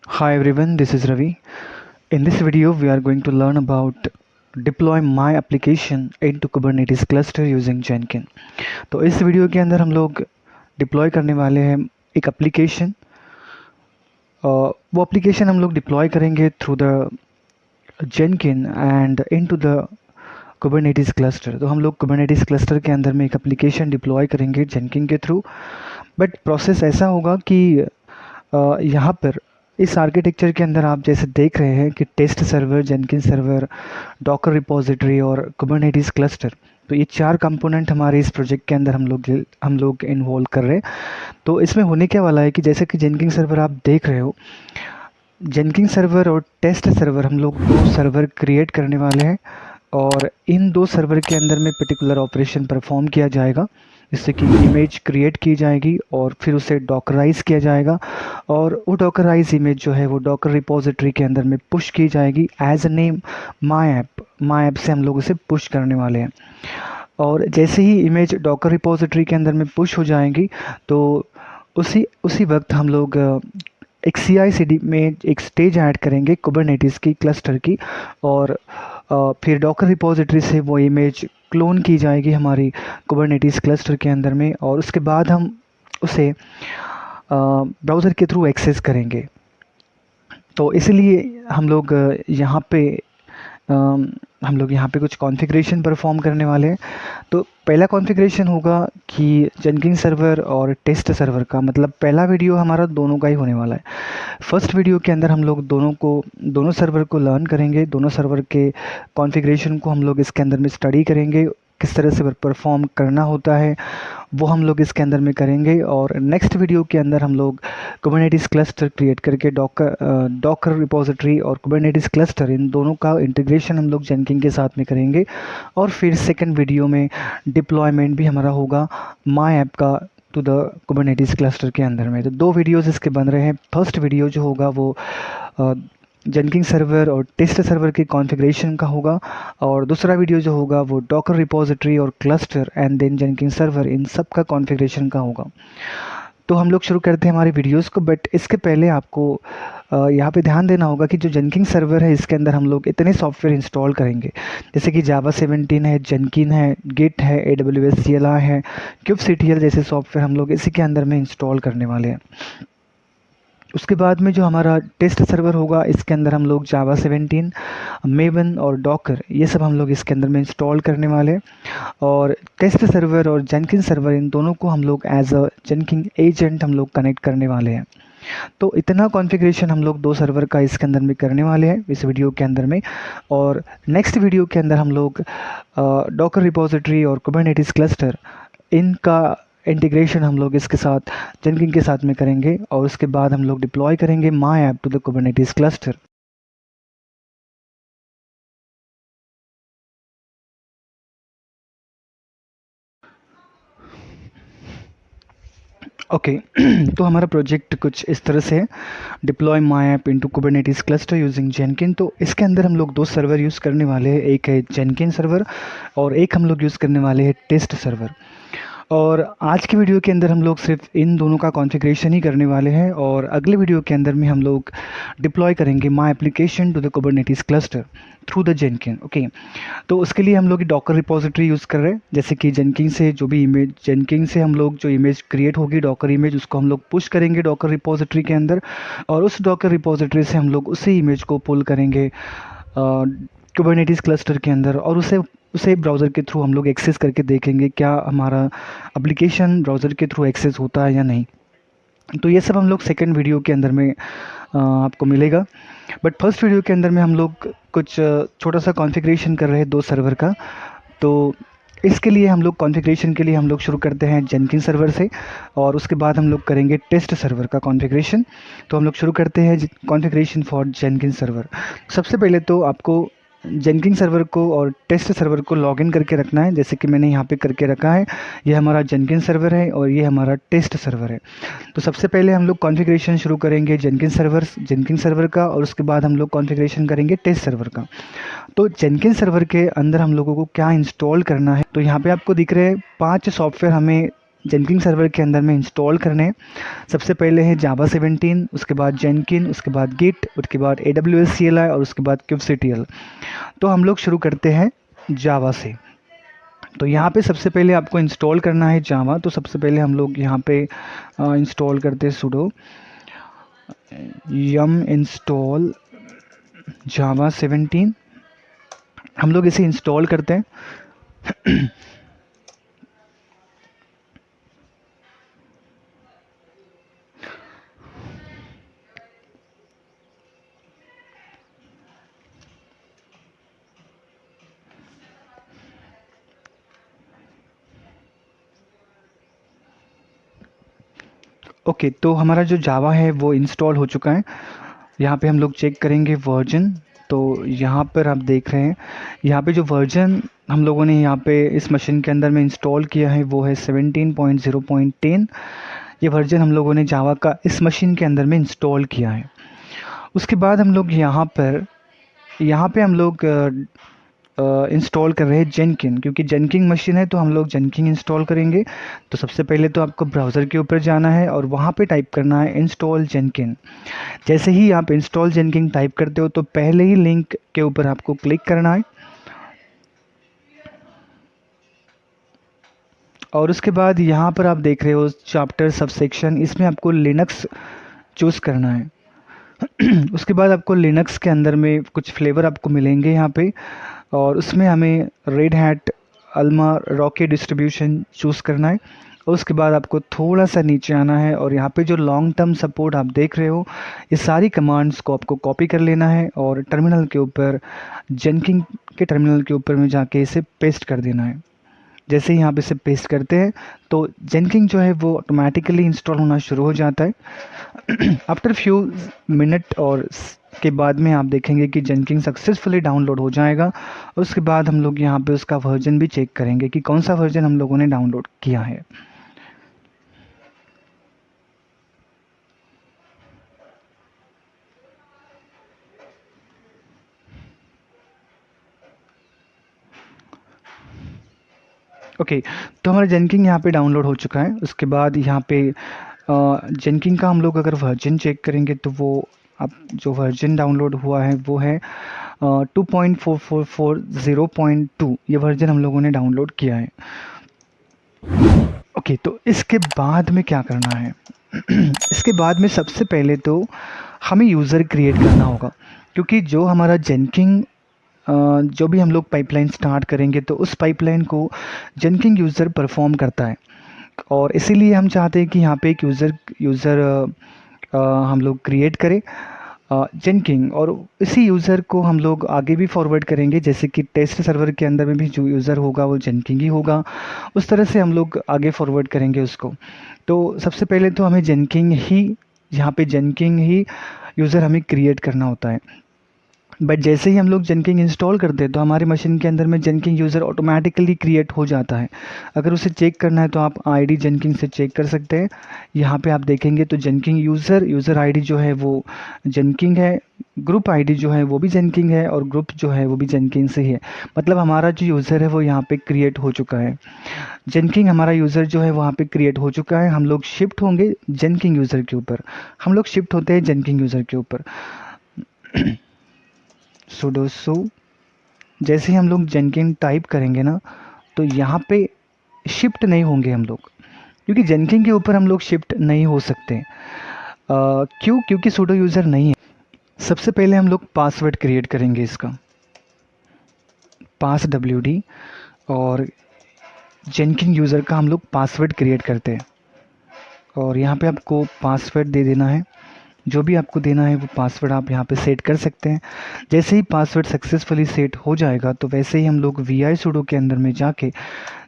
Hi everyone, this is Ravi. In this video, we are going to learn about deploy my application into Kubernetes cluster using Jenkins. तो इस video के अंदर हम लोग deploy करने वाले हैं एक एप्लीकेशन। वो एप्लीकेशन हम लोग डिप्लॉय करेंगे through the Jenkins and into the Kubernetes cluster. तो हम लोग Kubernetes क्लस्टर के अंदर में एक एप्लीकेशन डिप्लॉय करेंगे Jenkins के थ्रू। बट प्रोसेस ऐसा होगा कि यहाँ पर इस आर्किटेक्चर के अंदर आप जैसे देख रहे हैं कि test server, Jenkins server, docker repository और कुबरनेटिस क्लस्टर, तो ये चार कंपोनेंट हमारे इस प्रोजेक्ट के अंदर हम लोग इन्वॉल्व कर रहे हैं। तो इसमें होने क्या वाला है कि जैसे कि जेनकिंस सर्वर आप देख रहे हो, जेनकिंस सर्वर और टेस्ट सर्वर हम लोग दो सर्वर क्रिएट करने वाले हैं और इन दो सर्वर के अंदर में पर्टिकुलर ऑपरेशन परफॉर्म किया जाएगा, जिससे कि इमेज क्रिएट की जाएगी और फिर उसे डॉकराइज किया जाएगा और वो डॉकराइज इमेज जो है वो डॉकर रिपोजिटरी के अंदर में पुश की जाएगी as a name my app से हम लोग उसे पुश करने वाले हैं। और जैसे ही इमेज डॉकर रिपोजिटरी के अंदर में पुश हो जाएंगी तो उसी वक्त हम लोग एक CI/CD में एक स्टेज ऐड करेंगे कुबरनेटिस की क्लस्टर की और फिर डॉकर रिपोजिटरी से वो इमेज क्लोन की जाएगी हमारी कुबरनेटिस क्लस्टर के अंदर में और उसके बाद हम उसे ब्राउज़र के थ्रू एक्सेस करेंगे। तो इसलिए हम लोग यहाँ पे कुछ कॉन्फ़िगरेशन परफॉर्म करने वाले हैं। तो पहला कॉन्फ़िगरेशन होगा कि जेनकिंस सर्वर और टेस्ट सर्वर का, मतलब पहला वीडियो हमारा दोनों का ही होने वाला है। फर्स्ट वीडियो के अंदर हम लोग दोनों सर्वर को लर्न करेंगे, दोनों सर्वर के कॉन्फ़िगरेशन को हम लोग इसके अंदर में स्टडी करेंगे, किस तरह से परफॉर्म करना होता है वो हम लोग इसके अंदर में करेंगे। और नेक्स्ट वीडियो के अंदर हम लोग कुबरनेटिस क्लस्टर क्रिएट करके डॉकर रिपोजिटरी और कुबरनेटिस क्लस्टर इन दोनों का इंटीग्रेशन हम लोग जेनकिंस के साथ में करेंगे। और फिर सेकंड वीडियो में डिप्लॉयमेंट भी हमारा होगा माई ऐप का टू द कुबरनेटिस क्लस्टर के अंदर में। तो दो वीडियोस इसके बन रहे हैं। फर्स्ट वीडियो जो होगा वो जेनकिंस सर्वर और टेस्ट सर्वर के कॉन्फ़िगरेशन का होगा और दूसरा वीडियो जो होगा वो डॉकर रिपोजिटरी और cluster and then Jenkins server इन सब का कॉन्फ़िगरेशन का होगा। तो हम लोग शुरू करते हैं हमारे वीडियोस को, बट इसके पहले आपको यहाँ पे ध्यान देना होगा कि जो जेनकिंस सर्वर है इसके अंदर हम लोग इतने सॉफ्टवेयर इंस्टॉल करेंगे, जैसे कि जावा 17 है, जेनकिन है, गिट है, AWS CLI है, kubectl जैसे सॉफ्टवेयर हम लोग इसी के अंदर में इंस्टॉल करने वाले हैं। उसके बाद में जो हमारा टेस्ट सर्वर होगा इसके अंदर हम लोग जावा 17, मेवन और डॉकर ये सब हम लोग इसके अंदर में इंस्टॉल करने वाले हैं। और टेस्ट सर्वर और जेनकिंस सर्वर इन दोनों को हम लोग एज अ जेनकिंस एजेंट हम लोग कनेक्ट करने वाले हैं। तो इतना कॉन्फ़िगरेशन हम लोग दो सर्वर का इसके अंदर में करने वाले हैं इस वीडियो के अंदर में। और नेक्स्ट वीडियो के अंदर हम लोग डॉकर रिपोजिटरी और कुबरनेटिस क्लस्टर इनका इंटीग्रेशन हम लोग इसके साथ जेनकिंस के साथ में करेंगे और उसके बाद हम लोग डिप्लॉय करेंगे my app to the Kubernetes cluster. Okay तो हमारा प्रोजेक्ट कुछ इस तरह से है, deploy my app into Kubernetes cluster using Jenkins. तो इसके अंदर हम लोग दो सर्वर यूज़ करने वाले हैं, एक है जेनकिंस सर्वर और एक हम लोग यूज़ करने वाले हैं टेस्ट सर्वर। और आज की वीडियो के अंदर हम लोग सिर्फ इन दोनों का कॉन्फ़िगरेशन ही करने वाले हैं और अगले वीडियो के अंदर में हम लोग डिप्लॉय करेंगे my application to the Kubernetes cluster through the Jenkins. Okay, तो उसके लिए हम लोग डॉकर रिपोजिटरी यूज़ कर रहे हैं, जैसे कि जेनकिंस से जेनकिंस से हम लोग जो इमेज क्रिएट होगी डॉकर इमेज उसको हम लोग पुश करेंगे डॉकर रिपोजिटरी के अंदर और उस डॉकर रिपोजिटरी से हम लोग उसी इमेज को पुल करेंगे कुबरनेटिस क्लस्टर के अंदर और उसे ब्राउज़र के थ्रू हम लोग एक्सेस करके देखेंगे क्या हमारा एप्लीकेशन ब्राउज़र के थ्रू एक्सेस होता है या नहीं। तो ये सब हम लोग सेकंड वीडियो के अंदर में आपको मिलेगा। बट फर्स्ट वीडियो के अंदर में हम लोग कुछ छोटा सा कॉन्फ़िगरेशन कर रहे हैं दो सर्वर का। तो इसके लिए हम लोग कॉन्फ़िगरेशन के लिए हम लोग शुरू करते हैं जेनकिंस सर्वर से और उसके बाद हम लोग करेंगे टेस्ट सर्वर का कॉन्फ़िगरेशन। तो हम लोग शुरू करते हैं कॉन्फ़िगरेशन फॉर जेनकिंस सर्वर। सबसे पहले तो आपको जेनकिंस सर्वर को और टेस्ट सर्वर को लॉगिन करके रखना है, जैसे कि मैंने यहाँ पे करके रखा है। ये हमारा जेनकिंस सर्वर है और ये हमारा टेस्ट सर्वर है। तो सबसे पहले हम लोग कॉन्फ़िगरेशन शुरू करेंगे जेनकिंस सर्वर का और उसके बाद हम लोग कॉन्फ़िगरेशन करेंगे टेस्ट सर्वर का। तो जेनकिंस सर्वर के अंदर हम लोगों को क्या इंस्टॉल करना है, तो यहाँ पे आपको दिख रहे हैं 5 सॉफ्टवेयर हमें जेनकिन सर्वर के अंदर में इंस्टॉल करने। सबसे पहले है जावा 17, उसके बाद जेनकिन, उसके बाद गिट, उसके बाद AWS CLI और उसके बाद kubectl। तो हम लोग शुरू करते हैं जावा से। तो यहाँ पे सबसे पहले आपको इंस्टॉल करना है जावा। तो सबसे पहले हम लोग यहाँ पे इंस्टॉल करते हैं sudo yum install जावा 17। हम लोग इसे इंस्टॉल करते हैं। ओके तो हमारा जो जावा है वो इंस्टॉल हो चुका है। यहाँ पे हम लोग चेक करेंगे वर्जन। तो यहाँ पर आप देख रहे हैं, यहाँ पे जो वर्जन हम लोगों ने यहाँ पे इस मशीन के अंदर में इंस्टॉल किया है वो है 17.0.10। ये वर्जन हम लोगों ने जावा का इस मशीन के अंदर में इंस्टॉल किया है। उसके बाद हम लोग यहाँ पे हम लोग इंस्टॉल कर रहे हैं जेनकिन, क्योंकि जेनकिन मशीन है तो हम लोग जेनकिन इंस्टॉल करेंगे। तो सबसे पहले तो आपको ब्राउज़र के ऊपर जाना है और वहाँ पे टाइप करना है इंस्टॉल जेनकिन। जैसे ही आप इंस्टॉल जेनकिन टाइप करते हो तो पहले ही लिंक के ऊपर आपको क्लिक करना है और उसके बाद यहाँ पर आप देख रहे हो चैप्टर सबसेक्शन, इसमें आपको लिनक्स चूज़ करना है। उसके बाद आपको लिनक्स के अंदर में कुछ फ्लेवर आपको मिलेंगे यहाँ पे, और उसमें हमें red hat, Alma, rocket distribution choose करना है। और उसके बाद आपको थोड़ा सा नीचे आना है और यहाँ पे जो लॉन्ग टर्म सपोर्ट आप देख रहे हो, ये सारी कमांड्स को आपको कॉपी कर लेना है और टर्मिनल के ऊपर, जेनकिन के टर्मिनल के ऊपर में जाके इसे पेस्ट कर देना है। जैसे ही यहाँ पे इसे पेस्ट करते हैं तो जेनकिन जो है वो ऑटोमेटिकली इंस्टॉल होना शुरू हो जाता है। आफ्टर फ्यू मिनट और के बाद में आप देखेंगे कि जेनकिन सक्सेसफुली डाउनलोड हो जाएगा। और उसके बाद हम लोग यहाँ पे उसका वर्जन भी चेक करेंगे कि कौन सा वर्जन हम लोगों ने डाउनलोड किया है। ओके तो हमारा जेनकिन यहाँ पे डाउनलोड हो चुका है। उसके बाद यहाँ पे जेनकिन का हम लोग अगर वर्जन चेक करेंगे तो वो अब जो वर्जन डाउनलोड हुआ है वो है 2.444.0.2। ये वर्जन हम लोगों ने डाउनलोड किया है। ओके तो इसके बाद में क्या करना है? इसके बाद में सबसे पहले तो हमें यूज़र क्रिएट करना होगा, क्योंकि जो हमारा जेनकिन जो भी हम लोग पाइपलाइन स्टार्ट करेंगे तो उस पाइपलाइन को जेनकिन यूज़र परफॉर्म करता है। और इसीलिए हम चाहते हैं कि यहाँ पे एक यूज़र हम लोग क्रिएट करें जेनकिन, और इसी यूज़र को हम लोग आगे भी फॉरवर्ड करेंगे। जैसे कि टेस्ट सर्वर के अंदर में भी जो यूज़र होगा वो जेनकिन ही होगा, उस तरह से हम लोग आगे फॉरवर्ड करेंगे उसको। तो सबसे पहले तो हमें जेनकिन ही, यहाँ पे जेनकिन ही यूज़र हमें क्रिएट करना होता है। बट जैसे ही हम लोग जेनकिन इंस्टॉल करते हैं तो हमारे मशीन के अंदर में जेनकिन यूज़र ऑटोमेटिकली क्रिएट हो जाता है। अगर उसे चेक करना है तो आप आईडी जेनकिन से चेक कर सकते हैं। यहाँ पे आप देखेंगे तो जेनकिन यूज़र आईडी जो है वो जेनकिन है, ग्रुप आईडी जो है वो भी जेनकिन है, और ग्रुप जो है वो भी जेनकिन से ही है। मतलब हमारा जो यूज़र है वो यहाँ पे क्रिएट हो चुका है। जेनकिन हमारा यूज़र जो है वहाँ पे क्रिएट हो चुका है। हम लोग शिफ्ट होंगे जेनकिन यूज़र के ऊपर, हम लोग शिफ्ट होते हैं जेनकिन यूज़र के ऊपर। sudo su, जैसे ही हम लोग जेनकिन टाइप करेंगे ना तो यहाँ पे शिफ्ट नहीं होंगे हम लोग, क्योंकि जेनकिन के ऊपर हम लोग शिफ्ट नहीं हो सकते। क्यों? क्योंकि sudo यूज़र नहीं है। सबसे पहले हम लोग पासवर्ड क्रिएट करेंगे इसका, पास wd, और जेनकिन यूज़र का हम लोग पासवर्ड क्रिएट करते हैं। और यहाँ पे आपको पासवर्ड दे देना है, जो भी आपको देना है वो पासवर्ड आप यहाँ पे सेट कर सकते हैं। जैसे ही पासवर्ड सक्सेसफुली सेट हो जाएगा तो वैसे ही हम लोग vi sudo के अंदर में जाके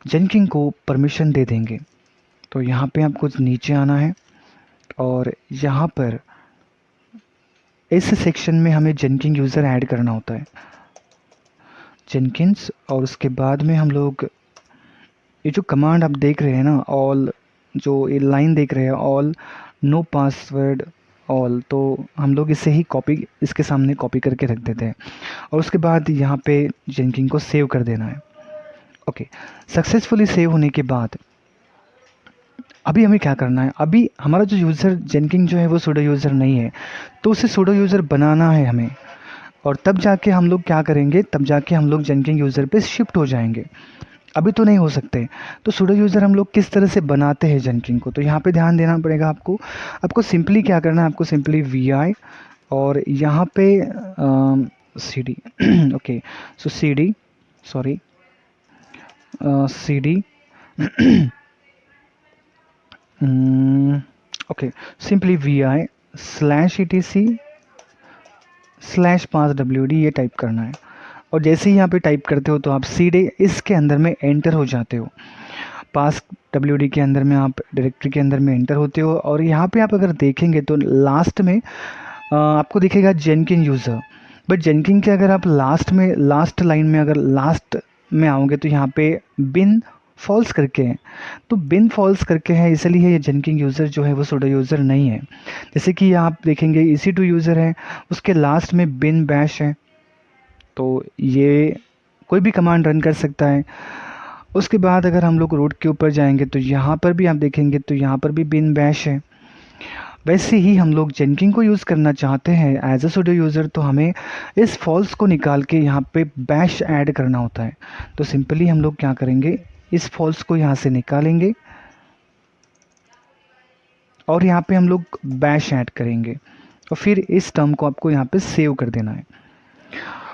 जेनकिन को परमिशन दे देंगे। तो यहाँ पे आपको नीचे आना है और यहाँ पर इस सेक्शन में हमें जेनकिन यूज़र ऐड करना होता है, जेनकिन्स। और उसके बाद में हम लोग ये जो कमांड आप देख रहे हैं ना, ऑल, जो ये लाइन देख रहे हैं, ऑल नो पासवर्ड ऑल, तो हम लोग इसे ही कॉपी, इसके सामने कॉपी करके रख देते हैं। और उसके बाद यहाँ पे जेनकिन को सेव कर देना है। ओके सक्सेसफुली सेव होने के बाद अभी हमें क्या करना है, अभी हमारा जो यूज़र जेनकिन जो है वो सूडो यूज़र नहीं है, तो उसे सूडो यूज़र बनाना है हमें, और तब जाके हम लोग क्या करेंगे, तब जाके हम लोग जेनकिन यूज़र पे शिफ्ट हो जाएंगे। अभी तो नहीं हो सकते। तो सूडो यूज़र हम लोग किस तरह से बनाते हैं जेनकिन को, तो यहाँ पे ध्यान देना पड़ेगा आपको। आपको सिंपली क्या करना है, आपको सिंपली वी आई और यहाँ पे C D okay, so C D sorry C D okay, simply V I slash E T C slash pass W D ये टाइप करना है। और जैसे ही यहाँ पे टाइप करते हो तो आप सीधे इसके अंदर में एंटर हो जाते हो। पास डब्ल्यू डी के अंदर में आप डायरेक्टरी के अंदर में एंटर होते हो, और यहाँ पे आप अगर देखेंगे तो लास्ट में आपको दिखेगा जेनकिन यूज़र। बट जेनकिन के अगर आप लास्ट लाइन में अगर लास्ट में आओगे तो यहाँ पे बिन फॉल्स करके है, तो बिन फॉल्स करके है, इसलिए ये जेनकिन यूज़र जो है वो सूडो यूज़र नहीं है। जैसे कि आप देखेंगे EC2 यूज़र है, उसके लास्ट में बिन बैश है, तो ये कोई भी कमांड रन कर सकता है। उसके बाद अगर हम लोग रूट के ऊपर जाएंगे तो यहाँ पर भी आप देखेंगे तो यहाँ पर भी बिन बैश है। वैसे ही हम लोग जेनकिन को यूज़ करना चाहते हैं एज अ सूडो यूज़र, तो हमें इस फॉल्स को निकाल के यहाँ पे बैश ऐड करना होता है। तो सिंपली हम लोग क्या करेंगे, इस फॉल्स को यहाँ से निकालेंगे और यहाँ पे हम लोग बैश ऐड करेंगे, और फिर इस टर्म को आपको यहाँ पे सेव कर देना है।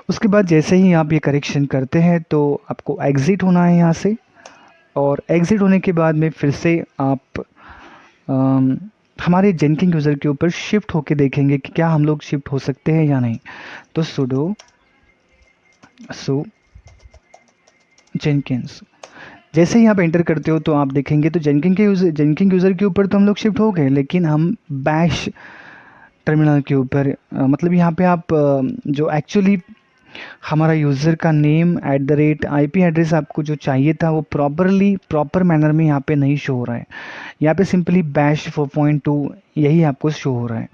उसके बाद जैसे ही आप ये करेक्शन करते हैं तो आपको एग्ज़िट होना है यहाँ से, और एग्ज़िट होने के बाद में फिर से आप हमारे जेनकिन यूज़र के ऊपर शिफ्ट होके देखेंगे कि क्या हम लोग शिफ्ट हो सकते हैं या नहीं। तो सुडो सो जेनकिन्स जैसे ही आप एंटर करते हो तो आप देखेंगे तो जेनकिन यूज़र के ऊपर तो हम लोग शिफ्ट हो गए, लेकिन हम बैश टर्मिनल के ऊपर मतलब यहाँ पे आप जो एक्चुअली हमारा यूज़र का नेम @IP एड्रेस आपको जो चाहिए था वो प्रॉपर मैनर में यहाँ पे नहीं शो हो रहा है। यहाँ पे सिंपली बैश 4.2 यही आपको शो हो रहा है।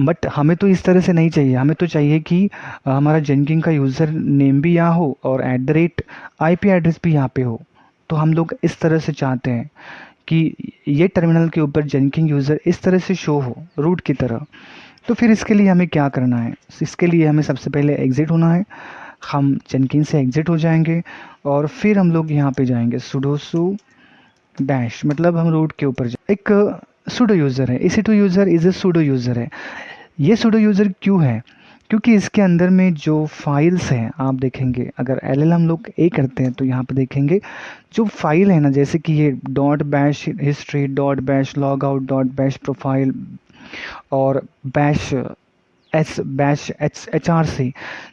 बट हमें तो इस तरह से नहीं चाहिए, हमें तो चाहिए कि हमारा जेनकिन का यूज़र नेम भी यहाँ हो और @IP एड्रेस भी यहाँ पे हो। तो हम लोग इस तरह से चाहते हैं कि ये टर्मिनल के ऊपर जेनकिन यूज़र इस तरह से शो हो रूट की तरह। तो फिर इसके लिए हमें क्या करना है, इसके लिए हमें सबसे पहले एग्ज़िट होना है। हम जेनकिन से एग्ज़िट हो जाएंगे और फिर हम लोग यहाँ पे जाएंगे सुडो सू डैश, मतलब हम रूट के ऊपर एक सूडो यूज़र है, EC2 user is a pseudo user है। ये सूडो यूज़र क्यों है, क्योंकि इसके अंदर में जो फाइल्स हैं आप देखेंगे, अगर LL हम लोग A करते हैं तो यहाँ पे देखेंगे जो फाइल है ना, जैसे कि ये .bash history, .bash logout, .bash profile और बैश HRC,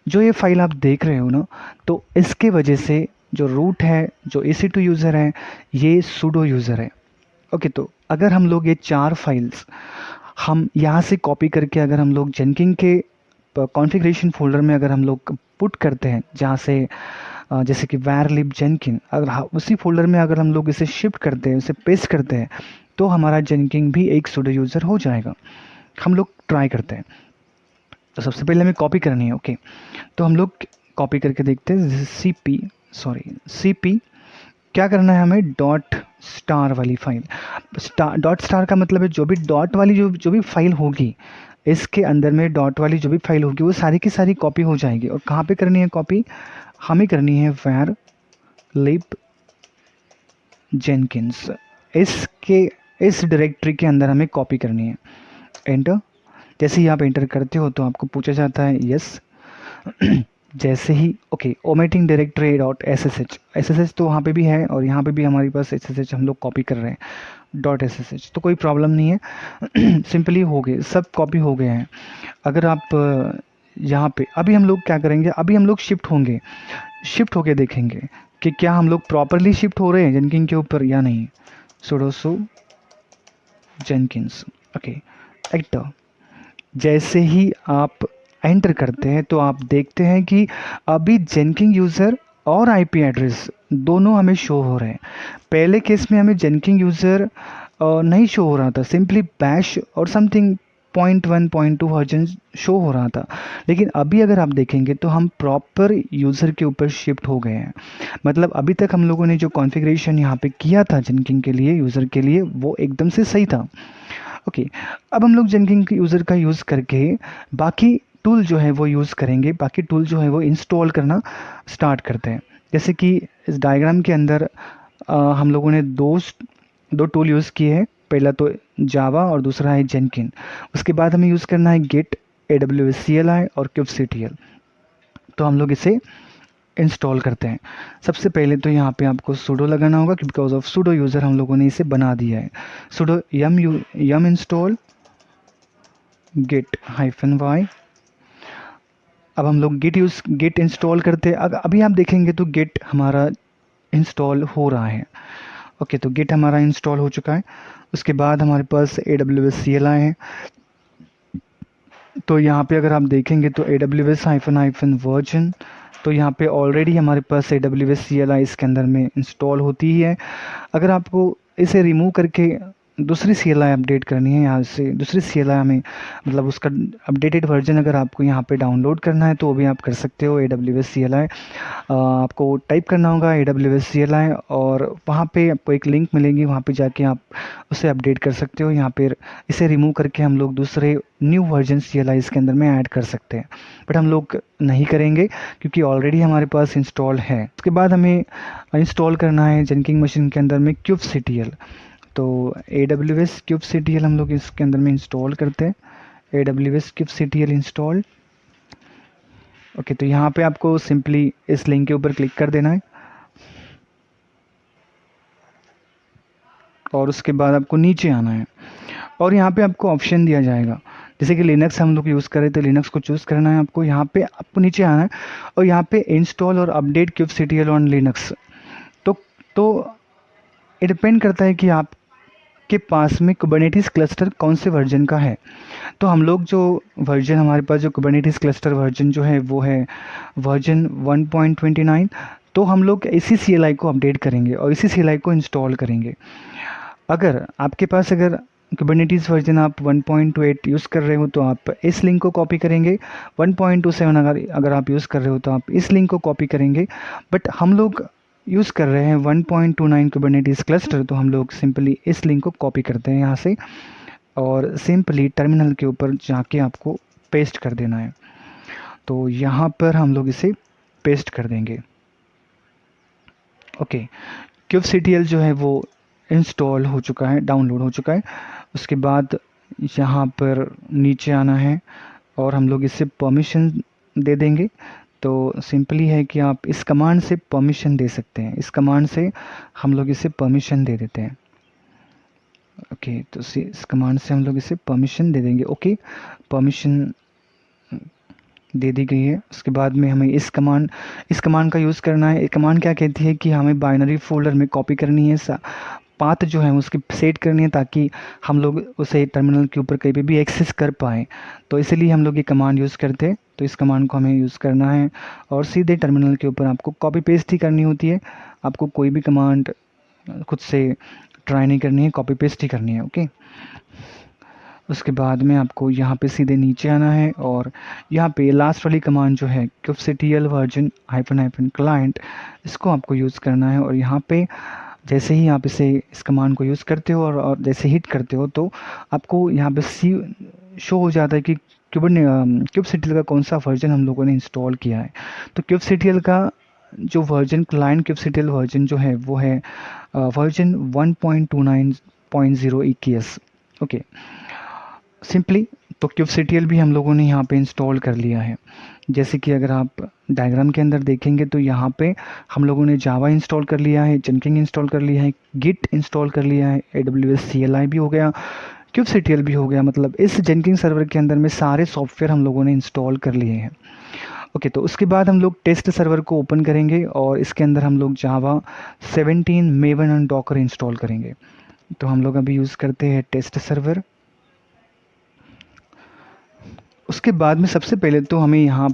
जो ये फाइल आप देख रहे हो ना, तो इसके वजह से जो रूट है, जो EC2 यूज़र है, ये सूडो यूज़र है। ओके, तो अगर हम लोग ये 4 फाइल्स हम यहाँ से कॉपी करके अगर हम लोग जेनकिन के कॉन्फ़िगरेशन फोल्डर में अगर हम लोग पुट करते हैं, जहाँ से जैसे कि varlib जेनकिन, अगर उसी फोल्डर में अगर हम लोग इसे शिफ्ट करते हैं, इसे पेस्ट करते हैं, तो हमारा जेनकिन भी एक सूडो यूज़र हो जाएगा। हम लोग ट्राई करते हैं। तो सबसे पहले हमें कॉपी करनी है। ओके, तो हम लोग कॉपी करके देखते हैं। CP क्या करना है हमें, डॉट स्टार वाली फाइल, डॉट स्टार का मतलब है जो भी डॉट वाली जो भी फाइल होगी, इसके अंदर में डॉट वाली जो भी फाइल होगी वो सारी की सारी कॉपी हो जाएगी। और कहाँ पे करनी है कॉपी, हमें करनी है varlib जेनकिन्स, इस डायरेक्टरी के अंदर हमें कॉपी करनी है। एंटर, जैसे ही आप एंटर करते हो तो आपको पूछा जाता है यस। जैसे ही ओके, ओमिटिंग डायरेक्टरी .ssh तो वहाँ पे भी है और यहाँ पे भी हमारे पास SSH हम लोग कॉपी कर रहे हैं .ssh, तो कोई प्रॉब्लम नहीं है। सिंपली हो गए, सब कॉपी हो गए हैं। अगर आप यहाँ पे अभी हम लोग क्या करेंगे, अभी हम लोग शिफ्ट होके देखेंगे कि क्या हम लोग प्रॉपरली शिफ्ट हो रहे हैं जेनकिन के ऊपर या नहीं। sudo su Jenkins, okay, enter. जैसे ही आप एंटर करते हैं तो आप देखते हैं कि अभी जेनकिन यूज़र और IP एड्रेस दोनों हमें शो हो रहे हैं। पहले केस में हमें जेनकिन यूज़र नहीं शो हो रहा था, सिंपली बैश और समथिंग 0.1 0.2 वर्जन शो हो रहा था। लेकिन अभी अगर आप देखेंगे तो हम प्रॉपर यूज़र के ऊपर शिफ्ट हो गए हैं। मतलब अभी तक हम लोगों ने जो कॉन्फ़िगरेशन यहाँ पे किया था जेनकिन के लिए, यूज़र के लिए, वो एकदम से सही था। ओके, अब हम लोग जेनकिन के यूज़र का यूज़ करके बाकी टूल जो है वो यूज़ करेंगे, बाकी टूल जो है वो इंस्टॉल करना स्टार्ट करते हैं। जैसे कि इस डायग्राम के अंदर हम लोगों ने दो टूल यूज़ किए हैं। पहला तो जावा और दूसरा है जेनकिन। उसके बाद हमें यूज़ करना है गिट, AWS CLI और kubectl। तो हम लोग इसे इंस्टॉल करते हैं। सबसे पहले तो यहाँ पे आपको sudo लगाना होगा, बिकॉज ऑफ sudo यूज़र हम लोगों ने इसे बना दिया है। sudo yum install git -y। अब हम लोग गिट इंस्टॉल करते हैं। अभी आप देखेंगे तो गिट हमारा इंस्टॉल हो रहा है। ओके, तो गिट हमारा इंस्टॉल हो चुका है। उसके बाद हमारे पास AWS CLI है। तो यहाँ पे अगर आप देखेंगे तो AWS --- वर्जन, तो यहाँ पे ऑलरेडी हमारे पास AWS CLI इसके अंदर में इंस्टॉल होती ही है। अगर आपको इसे रिमूव करके दूसरी CLI अपडेट करनी है, यहाँ से दूसरी CLI में मतलब उसका अपडेटेड वर्जन अगर आपको यहाँ पे डाउनलोड करना है तो वो भी आप कर सकते हो। AWS CLI आपको टाइप करना होगा AWS CLI, और वहाँ पे आपको एक लिंक मिलेगी, वहाँ पे जाके आप उसे अपडेट कर सकते हो। यहाँ पे इसे रिमूव करके हम लोग दूसरे न्यू वर्जन CLI इसके अंदर में ऐड कर सकते हैं, बट हम लोग नहीं करेंगे क्योंकि ऑलरेडी हमारे पास इंस्टॉल है। उसके बाद हमें इंस्टॉल करना है जेनकिन मशीन के अंदर में kubectl। तो AWS kubectl हम लोग इसके अंदर में इंस्टॉल करते हैं। AWS kubectl install. ओके, तो यहाँ पे आपको सिंपली इस लिंक के ऊपर क्लिक कर देना है, और उसके बाद आपको नीचे आना है, और यहाँ पे आपको ऑप्शन दिया जाएगा। जैसे कि लिनक्स हम लोग यूज़ करें तो लिनक्स को चूज़ करना है आपको। यहाँ पे आपको नीचे आना है और यहाँ पे इंस्टॉल और अपडेट kubectl ऑन लिनक्स। तो ये डिपेंड करता है कि आपके पास में कुबरनेटिस क्लस्टर कौन से वर्जन का है। तो हम लोग जो वर्जन, हमारे पास जो कुबरनेटिस क्लस्टर वर्जन जो है वो है वर्जन 1.29। तो हम लोग इसी CLI को अपडेट करेंगे और इसी CLI को इंस्टॉल करेंगे। अगर आपके पास अगर कुबरनेटिस वर्जन आप 1.28 यूज़ कर रहे हो तो आप इस लिंक को कॉपी करेंगे। 1.27 अगर आप यूज़ कर रहे हो तो आप इस लिंक को कॉपी करेंगे। बट हम लोग यूज़ कर रहे हैं 1.29 कुबरनेटिस क्लस्टर, तो हम लोग सिंपली इस लिंक को कॉपी करते हैं यहाँ से, और सिंपली टर्मिनल के ऊपर जाके आपको पेस्ट कर देना है। तो यहाँ पर हम लोग इसे पेस्ट कर देंगे। ओके, kubectl जो है वो इंस्टॉल हो चुका है, डाउनलोड हो चुका है। उसके बाद यहाँ पर नीचे आना है और हम लोग इसे परमिशन दे देंगे। तो सिंपली है कि आप इस कमांड से परमिशन दे सकते हैं। इस कमांड से हम लोग इसे परमिशन दे देते हैं। ओके, तो इस कमांड से हम लोग इसे परमिशन दे देंगे। ओके, परमिशन दे दी गई है। उसके बाद में हमें इस कमांड का यूज़ करना है। ये कमांड क्या कहती है कि हमें बाइनरी फोल्डर में कॉपी करनी है, पाथ जो है उसकी सेट करनी है, ताकि हम लोग उसे टर्मिनल के ऊपर कहीं पे भी एक्सेस कर पाएँ। तो इसीलिए हम लोग ये कमांड यूज़ करते हैं। तो इस कमांड को हमें यूज़ करना है और सीधे टर्मिनल के ऊपर आपको कॉपी पेस्ट ही करनी होती है। आपको कोई भी कमांड खुद से ट्राई नहीं करनी है, कॉपी पेस्ट ही करनी है। ओके, उसके बाद में आपको यहाँ पे सीधे नीचे आना है और यहाँ पे लास्ट वाली कमांड जो है kubectl वर्जन --- क्लाइंट, इसको आपको यूज़ करना है। और यहाँ पे जैसे ही आप इस कमांड को यूज़ करते हो और जैसे हिट करते हो तो आपको यहाँ पे शो हो जाता है कि kubectl का कौन सा वर्जन हम लोगों ने इंस्टॉल किया है। तो kubectl का जो वर्जन, क्लाइंट kubectl वर्जन जो है वो है वर्जन 1.29.0 EKS। ओके, सिंपली तो kubectl भी हम लोगों ने यहाँ पे इंस्टॉल कर लिया है। जैसे कि अगर आप डायग्राम के अंदर देखेंगे तो यहाँ पे हम लोगों ने जावा इंस्टॉल कर लिया है, जेनकिन इंस्टॉल कर लिया है, गिट इंस्टॉल कर लिया है, AWS CLI भी हो गया, kubectl भी हो गया। मतलब इस जेनकिन सर्वर के अंदर में सारे सॉफ्टवेयर हम लोगों ने इंस्टॉल कर लिए हैं। ओके, तो उसके बाद हम लोग टेस्ट सर्वर को ओपन करेंगे और इसके अंदर हम लोग जावा 17, मेवन और डॉकर इंस्टॉल करेंगे। तो हम लोग अभी यूज़ करते हैं टेस्ट सर्वर। उसके बाद में सबसे पहले तो हमें यहाँ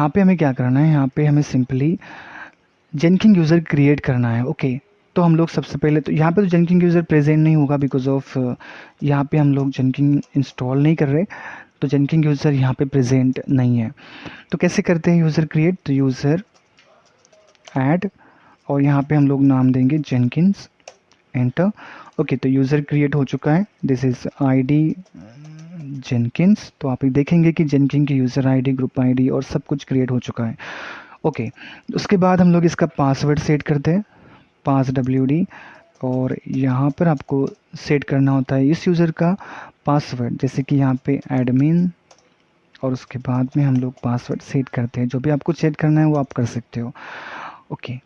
पे हमें क्या करना है, यहाँ पे हमें सिंपली जेनकिन यूज़र क्रिएट करना है। ओके, तो हम लोग सबसे पहले तो यहाँ पे तो जेनकिन यूज़र प्रेजेंट नहीं होगा बिकॉज ऑफ यहाँ पे हम लोग जेनकिन इंस्टॉल नहीं कर रहे, तो जेनकिन यूज़र यहाँ पे प्रेजेंट नहीं है। तो कैसे करते हैं यूज़र क्रिएट, तो यूज़र ऐड और यहाँ पे हम लोग नाम देंगे जेनकिन्स, एंटर। ओके, तो यूज़र क्रिएट हो चुका है, दिस इज़ आईडी जेनकिन्स। तो आप देखेंगे कि जेनकिन की यूज़र आईडी, ग्रुप आईडी और सब कुछ क्रिएट हो चुका है। ओके, उसके बाद हम लोग इसका पासवर्ड सेट करते हैं, पास WD, और यहाँ पर आपको सेट करना होता है इस यूज़र का पासवर्ड, जैसे कि यहाँ पे एडमिन, और उसके बाद में हम लोग पासवर्ड सेट करते हैं। जो भी आपको सेट करना है वो आप कर सकते हो। ओके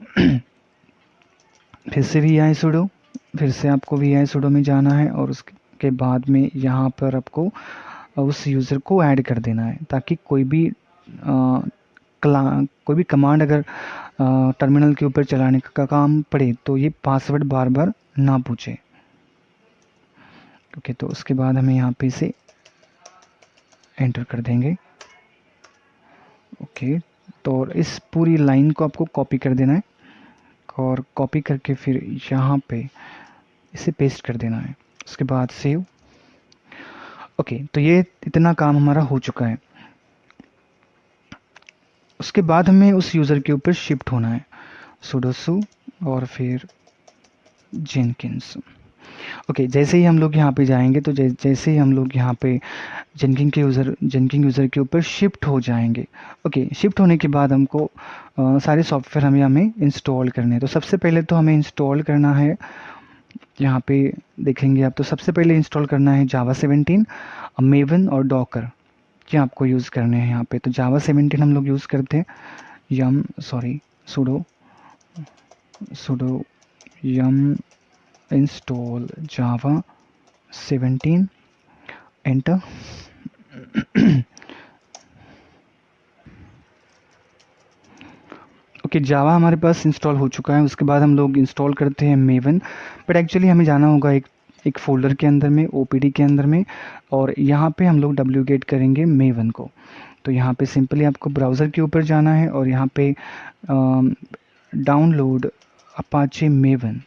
फिर से vi sudo, फिर से आपको vi sudo में जाना है और उसके बाद में यहाँ पर आपको उस यूज़र को ऐड कर देना है, ताकि कोई भी कमांड अगर टर्मिनल के ऊपर चलाने का काम पड़े तो ये पासवर्ड बार बार ना पूछे। ओके, तो उसके बाद हमें यहाँ पे इसे एंटर कर देंगे। ओके, तो इस पूरी लाइन को आपको कॉपी कर देना है और कॉपी करके फिर यहाँ पे इसे पेस्ट कर देना है, उसके बाद सेव। ओके, तो ये इतना काम हमारा हो चुका है। उसके बाद हमें उस यूज़र के ऊपर शिफ्ट होना है, sudo su और फिर जेनकिन्स। ओके, जैसे ही हम लोग यहाँ पे जाएंगे तो जैसे ही हम लोग यहाँ पे जेनकिन यूज़र के ऊपर शिफ्ट हो जाएंगे। ओके, शिफ्ट होने के बाद हमको सारे सॉफ्टवेयर हमें इंस्टॉल करने हैं। तो सबसे पहले तो हमें इंस्टॉल करना है, यहाँ पे देखेंगे आप, तो सबसे पहले इंस्टॉल करना है जावा 17, मेवन और डॉकर, ये आपको यूज़ करने हैं यहाँ पे। तो जावा 17 हम लोग यूज़ करते हैं, sudo yum इंस्टॉल जावा 17, एंटर। ओके, जावा हमारे पास इंस्टॉल हो चुका है। उसके बाद हम लोग इंस्टॉल करते हैं मेवन, बट एक्चुअली हमें जाना होगा एक फ़ोल्डर के अंदर में, OPD के अंदर में, और यहाँ पे हम लोग डब्ल्यूगेट करेंगे मेवन को। तो यहाँ पे सिंपली आपको ब्राउज़र के ऊपर जाना है और यहाँ पे download Apache maven,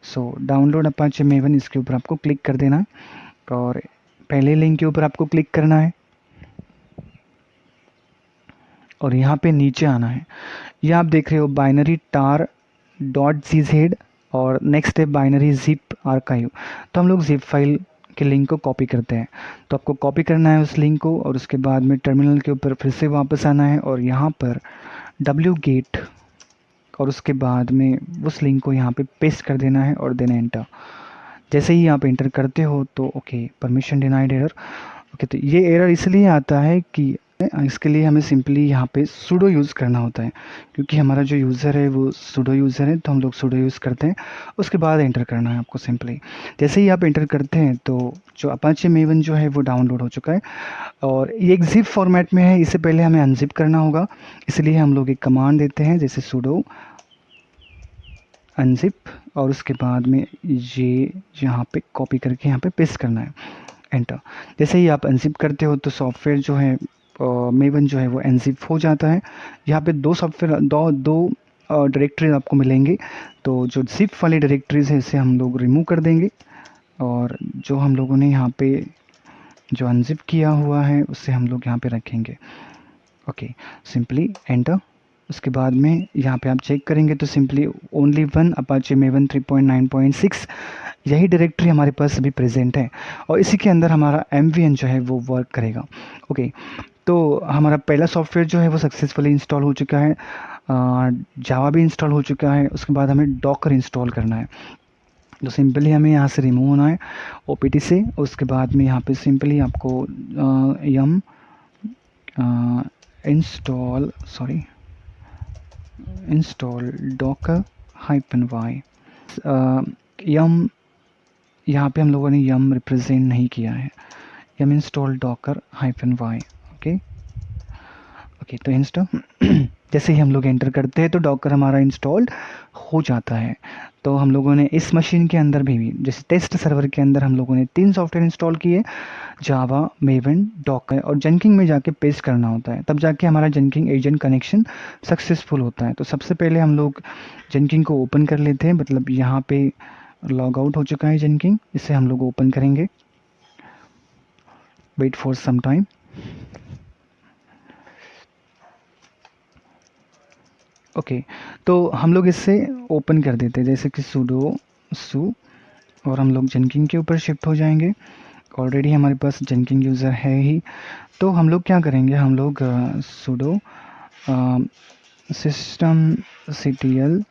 so download Apache maven, इसके ऊपर आपको क्लिक कर देना है और पहले लिंक के ऊपर आपको क्लिक करना है और यहाँ पे नीचे आना है। ये आप देख रहे हो बाइनरी tar.gz और नेक्स्ट है बाइनरी zip आर्काइव। तो हम लोग zip फाइल के लिंक को कॉपी करते हैं। तो आपको कॉपी करना है उस लिंक को और उसके बाद में टर्मिनल के ऊपर फिर से वापस आना है और यहाँ पर wget और उसके बाद में उस लिंक को यहाँ पे पेस्ट कर देना है और देना एंटर। जैसे ही आप एंटर करते हो तो okay, permission denied error. Okay, तो ये एरर इसलिए आता है कि इसके लिए हमें सिंपली यहाँ पे sudo यूज़ करना होता है, क्योंकि हमारा जो यूज़र है वो sudo यूज़र है, तो हम लोग sudo यूज़ करते हैं। उसके बाद एंटर करना है आपको सिंपली। जैसे ही आप एंटर करते हैं तो जो अपाचे मेवन जो है वो डाउनलोड हो चुका है और ये एक zip फॉर्मेट में है। इससे पहले हमें अनजिप करना होगा, इसलिए हम लोग एक कमांड देते हैं, जैसे sudo अनजिप और उसके बाद में ये यहाँ पे कॉपी करके यहाँ पे पेस्ट करना है, एंटर। जैसे ही आप अनजिप करते हो तो सॉफ्टवेयर जो है मेवन जो है वो अनजिप हो जाता है। यहाँ पे दो सॉफ्टवेयर दो डायरेक्टरीज आपको मिलेंगे। तो जो जिप वाली डायरेक्टरीज है इसे हम लोग रिमूव कर देंगे और जो हम लोगों ने यहाँ पे जो अनजिप किया हुआ है उसे हम लोग यहाँ पे रखेंगे। Okay, simply enter. उसके बाद में यहाँ पे आप चेक करेंगे तो simply only one Apache maven 3.9.6 यही डायरेक्टरी हमारे पास अभी प्रेजेंट है और इसी के अंदर हमारा MVN जो है वो वर्क करेगा। ओके, तो हमारा पहला सॉफ्टवेयर जो है वो सक्सेसफुली इंस्टॉल हो चुका है, जावा भी इंस्टॉल हो चुका है। उसके बाद हमें डॉकर इंस्टॉल करना है। तो सिंपली हमें यहाँ से रिमूव होना है OPT से। उसके बाद में यहाँ पे सिंपली आपको यम इंस्टॉल डॉकर -y यम, यहाँ पे हम लोगों ने यम रिप्रेजेंट नहीं किया है, यम इंस्टॉल डॉकर -y। ओके, तो इंस्टॉल जैसे ही हम लोग एंटर करते हैं तो डॉकर हमारा इंस्टॉल्ड हो जाता है। तो हम लोगों ने इस मशीन के अंदर भी जैसे टेस्ट सर्वर के अंदर हम लोगों ने 3 सॉफ्टवेयर इंस्टॉल किए, जावा, मेवन, डॉकर, और जेनकिंग में जाके पेस्ट करना होता है, तब जाके हमारा जेनकिंग एजेंट कनेक्शन सक्सेसफुल होता है। तो सबसे पहले हम लोग जेनकिंग को ओपन कर लेते हैं, मतलब यहाँ पे लॉग आउट हो चुका है जेनकिंग, इसे हम लोग ओपन करेंगे। Wait for some time. Okay, तो हम लोग इससे ओपन कर देते हैं, जैसे कि sudo su, और हम लोग जेनकिंग के ऊपर शिफ्ट हो जाएंगे। ऑलरेडी हमारे पास जेनकिंग यूज़र है ही, तो हम लोग क्या करेंगे, हम लोग sudo systemctl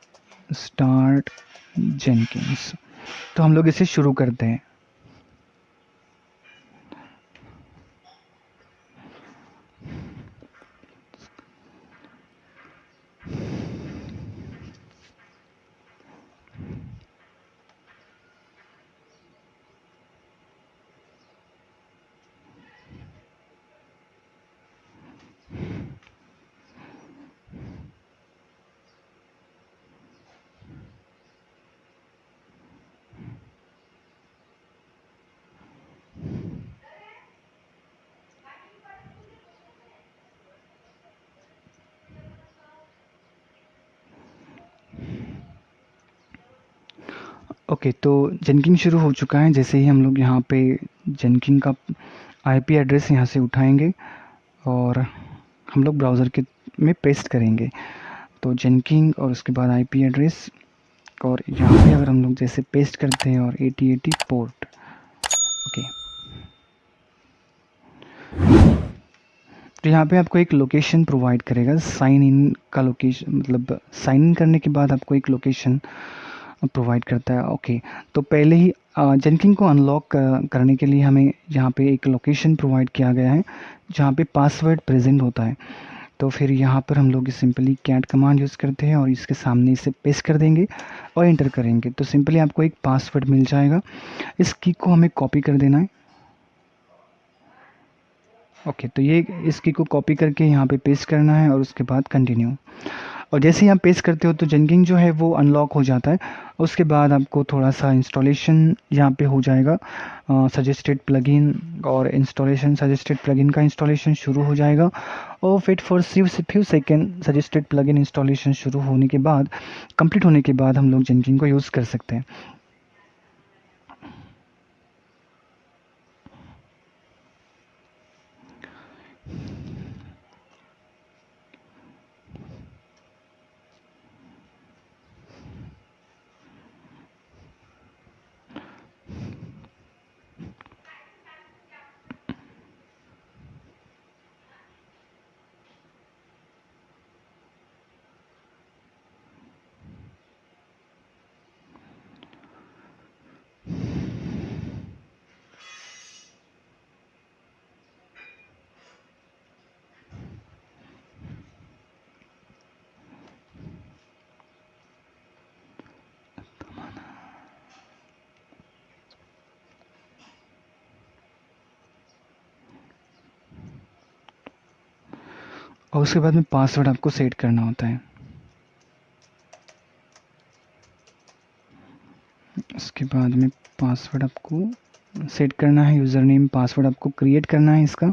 start jenkins, तो हम लोग इसे शुरू करते हैं। ओके, तो जेनकिंग शुरू हो चुका है। जैसे ही हम लोग यहाँ पे जेनकिंग का आईपी एड्रेस यहाँ से उठाएंगे और हम लोग ब्राउज़र के में पेस्ट करेंगे, तो जेनकिंग और उसके बाद आईपी एड्रेस, और यहाँ पे अगर हम लोग जैसे पेस्ट करते हैं और 8080 पोर्ट। ओके, तो यहाँ पे आपको एक लोकेशन प्रोवाइड करेगा, साइन इन का लोकेशन, मतलब साइन इन करने के बाद आपको एक लोकेशन प्रोवाइड करता है। ओके, तो पहले ही जेनकिंग को अनलॉक करने के लिए हमें यहाँ पे एक लोकेशन प्रोवाइड किया गया है जहाँ पे पासवर्ड प्रेजेंट होता है। तो फिर यहाँ पर हम लोग सिंपली कैट कमांड यूज़ करते हैं और इसके सामने इसे पेस्ट कर देंगे और एंटर करेंगे, तो सिंपली आपको एक पासवर्ड मिल जाएगा। इस की को हमें कॉपी कर देना है। ओके, तो ये इस की को कॉपी करके यहाँ पे पेस्ट करना है और उसके बाद कंटिन्यू, और जैसे ही आप पेस्ट करते हो तो जेनकिंग जो है वो अनलॉक हो जाता है। उसके बाद आपको थोड़ा सा इंस्टॉलेशन यहाँ पे हो जाएगा, सजेस्टेड प्लगइन, और इंस्टॉलेशन सजेस्टेड प्लगइन का इंस्टॉलेशन शुरू हो जाएगा। और wait for few second, suggested plugin installation शुरू होने के बाद, कंप्लीट होने के बाद हम लोग जेनकिंग को यूज़ कर सकते हैं। और उसके बाद में पासवर्ड आपको सेट करना होता है। उसके बाद में पासवर्ड आपको सेट करना है, यूज़र नेम पासवर्ड आपको क्रिएट करना है इसका।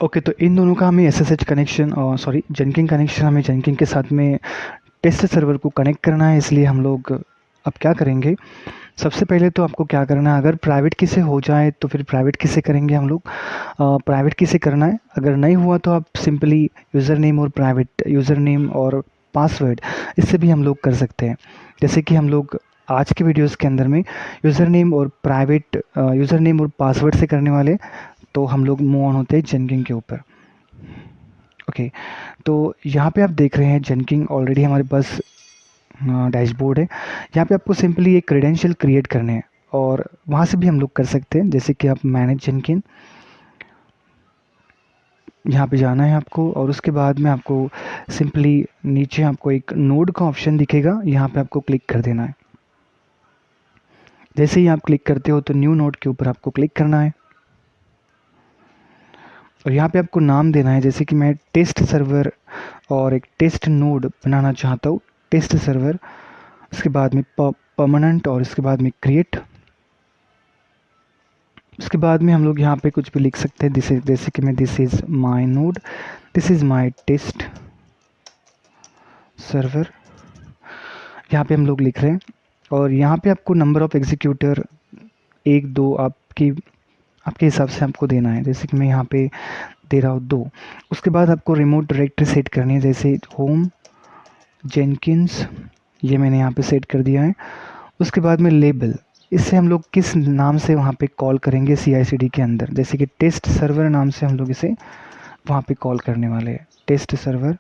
ओके, तो इन दोनों का हमें एसएसएच कनेक्शन, और सॉरी जेनकिंग कनेक्शन, हमें जेनकिंग के साथ में टेस्ट सर्वर को कनेक्ट करना है। इसलिए हम लोग अब क्या करेंगे, सबसे पहले तो आपको क्या करना है, अगर प्राइवेट की से हो जाए तो फिर प्राइवेट की से करेंगे हम लोग। प्राइवेट की से करना है, अगर नहीं हुआ तो आप सिंपली यूज़र नेम और प्राइवेट यूज़र नेम और पासवर्ड, इससे भी हम लोग कर सकते हैं। जैसे कि हम लोग आज के वीडियोस के अंदर में यूज़र नेम और प्राइवेट यूज़र नेम और पासवर्ड से करने वाले, तो हम लोग मूव ऑन होते हैं जेनकिन के ऊपर। ओके, तो यहाँ पे आप देख रहे हैं जेनकिन ऑलरेडी हमारे पास डैशबोर्ड है। यहाँ पे आपको सिंपली एक क्रेडेंशियल क्रिएट करने हैं और वहाँ से भी हम लोग कर सकते हैं, जैसे कि आप मैनेज जेनकिन, यहाँ पे जाना है आपको और उसके बाद में आपको सिंपली नीचे आपको एक नोड का ऑप्शन दिखेगा, यहाँ पे आपको क्लिक कर देना है। जैसे ही आप क्लिक करते हो तो न्यू नोड के ऊपर आपको क्लिक करना है और यहाँ पे आपको नाम देना है, जैसे कि मैं टेस्ट सर्वर और एक टेस्ट नोड बनाना चाहता हूँ, टेस्ट सर्वर, उसके बाद में परमानेंट और इसके बाद में क्रिएट। उसके बाद में हम लोग यहाँ पे कुछ भी लिख सकते हैं, दिस इज, जैसे कि मैं this is my node, this is my test server, यहाँ पे हम लोग लिख रहे हैं। और यहाँ पे आपको नंबर ऑफ़ एग्जीक्यूटर 1 2 आपके हिसाब से आपको देना है, जैसे कि मैं यहाँ पे दे रहा हूँ 2। उसके बाद आपको रिमोट डायरेक्टरी सेट करनी है, जैसे होम जेनकिन्स, ये मैंने यहाँ पे सेट कर दिया है। उसके बाद में लेबल, इससे हम लोग किस नाम से वहाँ पे कॉल करेंगे CI/CD के अंदर, जैसे कि टेस्ट सर्वर नाम से हम लोग इसे वहाँ पे कॉल करने वाले हैं, टेस्ट सर्वर।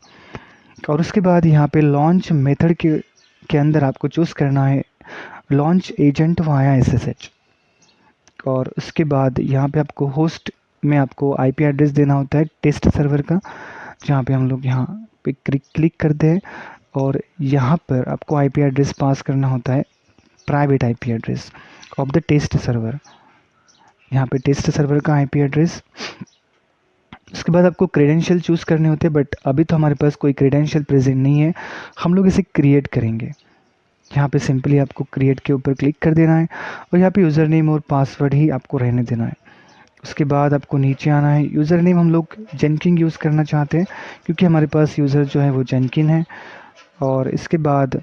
और उसके बाद यहाँ पे लॉन्च मेथड के अंदर आपको चूज़ करना है लॉन्च एजेंट वाया SSH। और उसके बाद यहाँ पे आपको होस्ट में आपको IP एड्रेस देना होता है टेस्ट सर्वर का, जहाँ पे हम लोग यहाँ पे क्लिक करते हैं और यहाँ पर आपको IP एड्रेस पास करना होता है private IP address of the test server, यहाँ पे टेस्ट सर्वर का IP एड्रेस। उसके बाद आपको क्रेडेंशियल चूज़ करने होते हैं, बट अभी तो हमारे पास कोई क्रेडेंशियल प्रेजेंट नहीं है, हम लोग इसे क्रिएट करेंगे। यहाँ पे सिंपली आपको क्रिएट के ऊपर क्लिक कर देना है और यहाँ पे यूज़र नेम और पासवर्ड ही आपको रहने देना है। उसके बाद आपको नीचे आना है, यूज़र नेम हम लोग जेनकिन यूज़ करना चाहते हैं क्योंकि हमारे पास यूज़र जो है वो जेनकिन है। और इसके बाद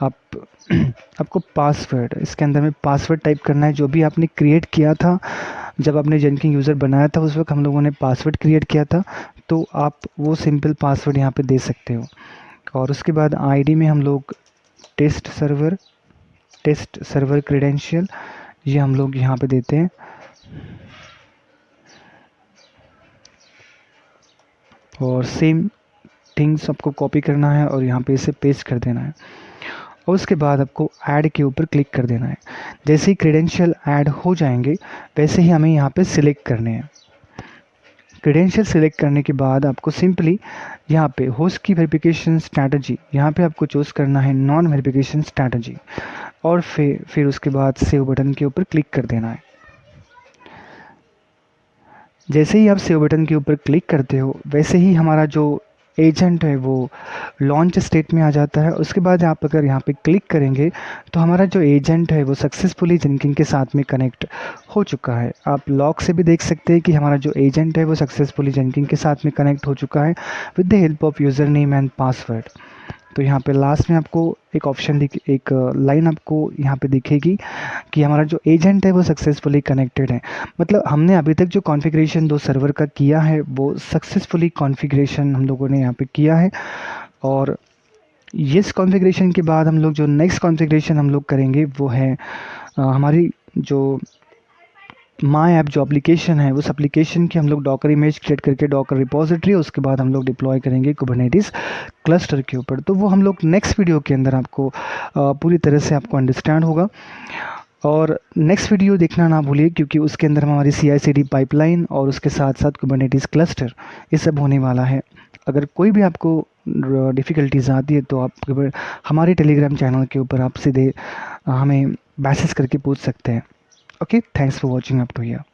आपको पासवर्ड, इसके अंदर में पासवर्ड टाइप करना है जो भी आपने क्रिएट किया था, जब आपने जेनकिन यूज़र बनाया था उस वक्त हम लोगों ने पासवर्ड क्रिएट किया था, तो आप वो सिंपल पासवर्ड यहाँ पे दे सकते हो। और उसके बाद आईडी में हम लोग टेस्ट सर्वर क्रेडेंशियल, ये हम लोग यहाँ पे देते हैं। और सेम थिंग्स आपको कॉपी करना है और यहाँ पे इसे पेस्ट कर देना है और उसके बाद आपको ऐड के ऊपर क्लिक कर देना है। जैसे ही क्रेडेंशियल ऐड हो जाएंगे वैसे ही हमें यहाँ पे सिलेक्ट करने हैं। क्रेडेंशियल सिलेक्ट करने के बाद आपको सिंपली यहाँ पे होस्ट की वेरिफिकेशन स्ट्रैटेजी, यहाँ पे आपको चूज़ करना है नॉन वेरिफिकेशन स्ट्रैटेजी और फिर उसके बाद सेव बटन के ऊपर क्लिक कर देना है। जैसे ही आप सेव बटन के ऊपर क्लिक करते हो वैसे ही हमारा जो एजेंट है वो लॉन्च स्टेट में आ जाता है। उसके बाद आप अगर यहाँ पे क्लिक करेंगे तो हमारा जो एजेंट है वो सक्सेसफुली जेनकिन के साथ में कनेक्ट हो चुका है। आप लॉग से भी देख सकते हैं कि हमारा जो एजेंट है वो सक्सेसफुली जेनकिन के साथ में कनेक्ट हो चुका है with the help of user name and password. तो यहाँ पे लास्ट में आपको एक ऑप्शन एक लाइन आपको यहाँ पे दिखेगी कि हमारा जो एजेंट है वो सक्सेसफुली कनेक्टेड है। मतलब हमने अभी तक जो कॉन्फ़िगरेशन 2 सर्वर का किया है वो सक्सेसफुली कॉन्फ़िगरेशन हम लोगों ने यहाँ पे किया है। और इस कॉन्फ़िगरेशन के बाद हम लोग जो नेक्स्ट कॉन्फ़िगरेशन हम लोग करेंगे वो है हमारी जो माई ऐप जो एप्लीकेशन है उस एप्लीकेशन की हम लोग डॉकर इमेज क्रिएट करके डॉकर रिपोजिटरी, उसके बाद हम लोग डिप्लॉय करेंगे कुबरनेटिस क्लस्टर के ऊपर। तो वो हम लोग नेक्स्ट वीडियो के अंदर आपको पूरी तरह से आपको अंडरस्टैंड होगा। और नेक्स्ट वीडियो देखना ना भूलिए क्योंकि उसके अंदर हमारी CI/CD पाइपलाइन और उसके साथ साथ कुबरनेटिस क्लस्टर ये सब होने वाला है। अगर कोई भी आपको डिफ़िकल्टीज आती है तो आप हमारे टेलीग्राम चैनल के ऊपर आप सीधे हमें मैसेज करके पूछ सकते हैं। Okay, thanks for watching up to here.